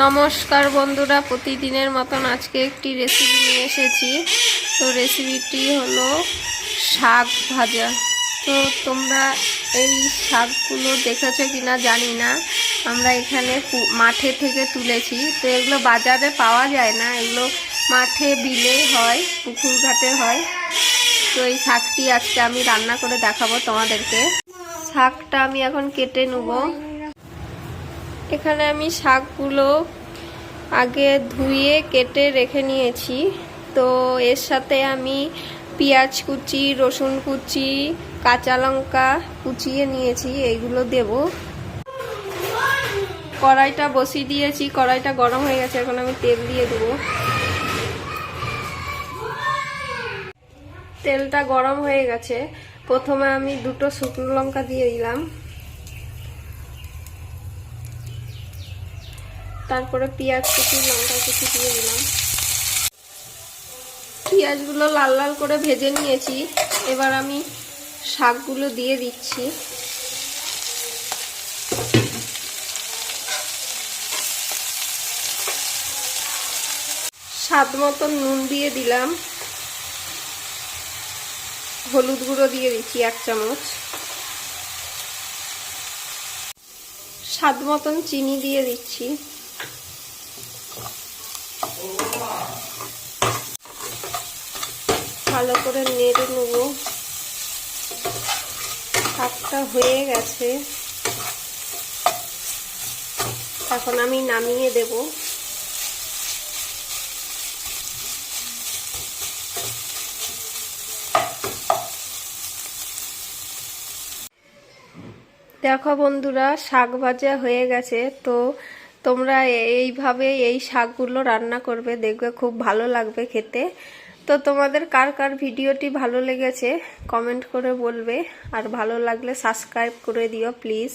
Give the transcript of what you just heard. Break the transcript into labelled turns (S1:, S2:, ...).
S1: নমস্কার বন্ধুরা, প্রতিদিনের মতন আজকে একটি রেসিপি নিয়ে এসেছি। তো রেসিপিটি হলো শাক ভাজা। তো তোমরা এই শাকগুলো দেখেছো কিনা জানি না, আমরা এখানে মাঠে থেকে তুলেছি। তো এগুলো বাজারে পাওয়া যায় না, এগুলো মাঠে বিলে হয়, পুকুর ঘাটে হয়। তো এই শাকটি আজকে আমি রান্না করে দেখাবো তোমাদেরকে। শাকটা আমি এখন কেটে নেব। এখানে আমি শাকগুলো আগে ধুয়ে কেটে রেখে নিয়েছি। তো এর সাথে আমি পেঁয়াজ কুচি, রসুন কুচি, কাঁচা লঙ্কা কুচিয়ে নিয়েছি, এইগুলো দেব। কড়াইটা বসিয়ে দিয়েছি, কড়াইটা গরম হয়ে গেছে, এখন আমি তেল দিয়ে দেবো। তেলটা গরম হয়ে গেছে, প্রথমে আমি দুটো শুকনো লঙ্কা দিয়ে দিলাম, তারপরে পেঁয়াজ কুচি, লঙ্কা কুচি দিয়ে দিলাম। পেঁয়াজগুলো লাল লাল করে ভেজে নিয়েছি, এবার আমি শাকগুলো দিয়ে দিচ্ছি। স্বাদ মতন নুন দিয়ে দিলাম, হলুদ গুঁড়ো দিয়ে দিচ্ছি 1 চামচ, স্বাদ মতন চিনি দিয়ে দিচ্ছি। ভালো করে নেড়ে নেব। শাকটা হয়ে গেছে, এখন আমি নামিয়ে দেব। দেখো বন্ধুরা, শাক ভাজা হয়ে গেছে। তো তোমরা এইভাবে এই শাকগুলো রান্না করবে, দেখবে খুব ভালো লাগবে খেতে। তো তোমাদের কার কার ভিডিওটি ভালো লেগেছে কমেন্ট করে বলবে, আর ভালো লাগলে সাবস্ক্রাইব করে দিও প্লিজ।